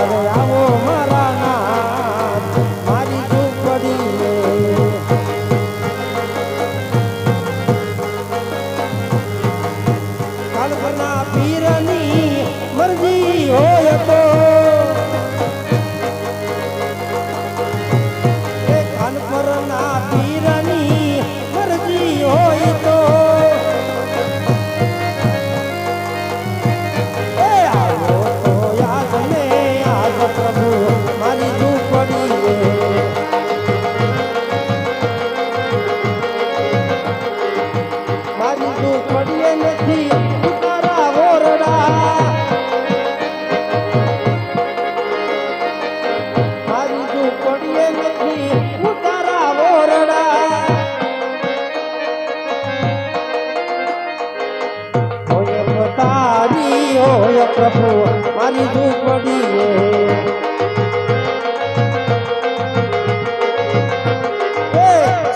રે આવો મારા નાથ મારી ઝૂંપડી કાલપના પીરની મરજી હોય તો કાનપરના પીરની મરજી હોય તો પ્રભુ મારી ઝૂંપડી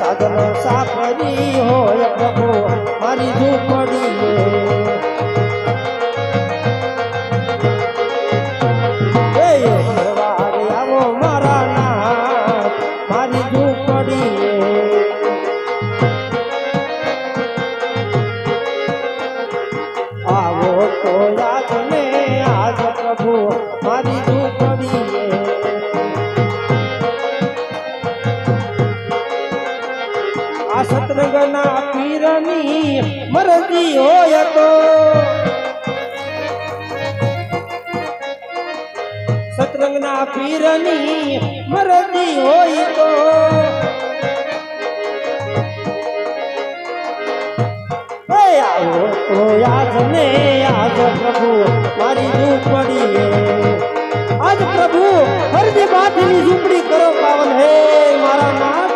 સાધન સાપરી હોય પ્રભુ મારી ઝૂંપડી આવો મારા નાથ મારી ઝૂંપડી આવો તો યાદ ને આજ પ્રભુ મારી ઝૂંપડી આ સતરંગના પીરની મરજી હોય તો સતરંગના પીરની મરજી હોય તો આવો તો યાદ ને આજ પ્રભુ મારી ઝૂંપડી આજ પ્રભુ હરજી બાથની ઝૂંપડી કરો પાવન હે મારા નાથ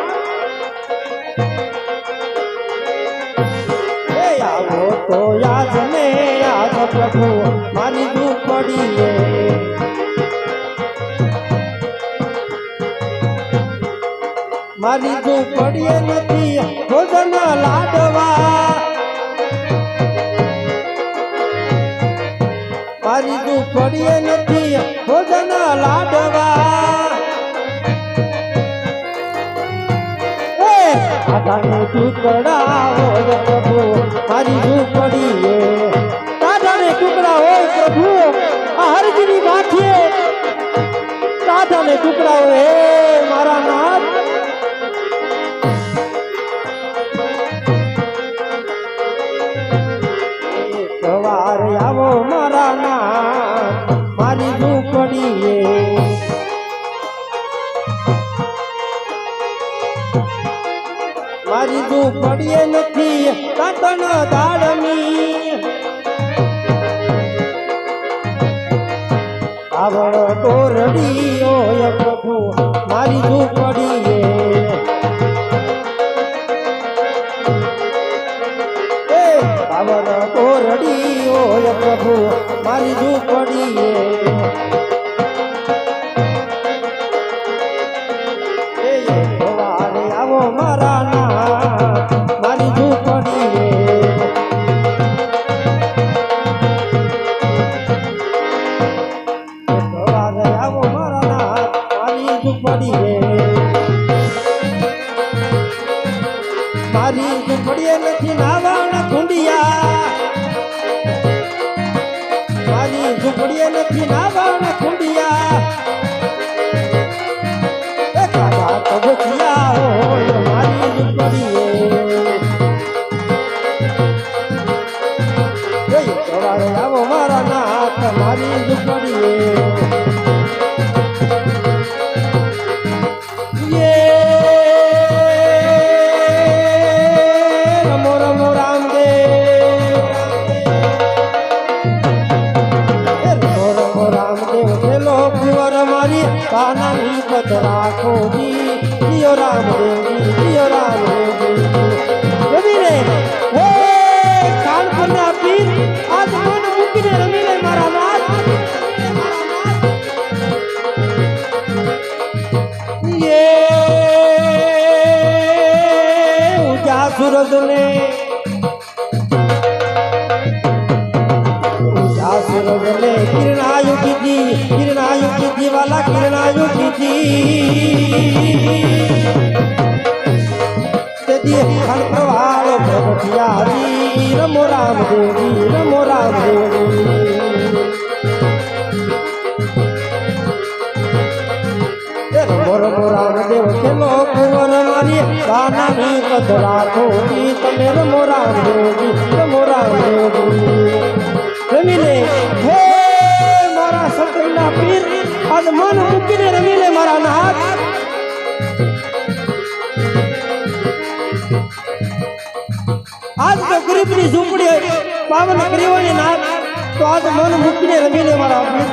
આવો તો યાદ ને આજ પ્રભુ મારી ઝૂંપડી મારી ઝૂંપડી નથી ભોજન લાડવા મારી ઝૂંપડી નથી ભોજન લાડવા દાદાને ટુકડા હોય પ્રભુ મારી ઝૂંપડી દાદાને ટુકડા હોય પ્રભુ આ હરજીની માથે દાદાને ટુકડા હોય મારા નાથ સવારે આવો મારા નાથ મારી ઝૂંપડી મારી ઝૂંપડી નથી કાતણ દાડની આવડ તોરડી હોય પ્રભુ મારી ઝૂંપડી આવડ તોરડી હોય પ્રભુ મારી ઝૂંપડી આવો મારા નાથ મારી ઝૂંપડી આવો મારા નાથ મારી ઝૂંપડી મારી ઝૂંપડી નથી નાવાણ ખુંડિયા મારી ઝૂંપડી નથી નાવાણ ખુંડિયા હોય મારી ઝૂંપડી સવારે આવો મારા નાથ મારી ઝૂંપડી રમો રમો રામદેવ રમો રમો રામદેવ પેલો કુંવર મારી કાનાની પદ રાખો જી जियो रामदेवजी रमीले हे कानपुरना पीर आज मन मुकीने रमीले मारा नाथ ये उजा सूरज ने किरणायुगी जी તે દી ખણ પ્રવાળો પ્રગટિયારી રમો રામદેવજી રમો રામદેવજી રમો રમો રામદેવ ખેલો કુંવર મારી દાનાની કદરા થોડી તમે રમો રામદેવજી રમો રામદેવજી રમી લે હે મારા સતરીના પીર આજ મન મૂકીને રમી લે મારા નાથ આજ તો ગરીબની ઝૂંપડી પાવન કરીઓની નાથ તો આજ મન મૂકીને રમી લે મારા પીર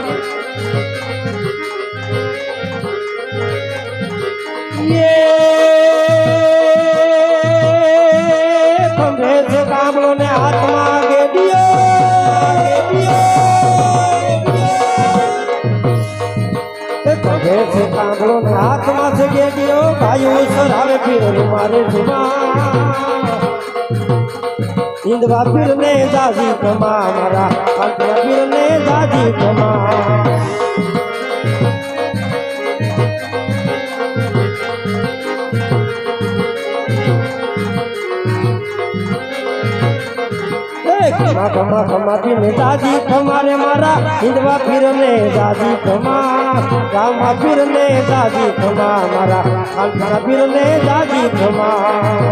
ખંભે છે કામળો ને હાથમાં ખંભે છે કામળો ને હાથમાં છે ગેડીઓ ભાઈઓ સરાવે પીર મારે જુમા હિંદવા પીર ને જાજી કમા મારા અંતરા પીર ને જાજી કમા ખમા ખમા ખમા પીને દાદી ખમારે મારા હિંદવા પીરને દાદી ખમા રામા પીરને દાદી ખમા મારા ખાલસા પીરને દાદી ખમા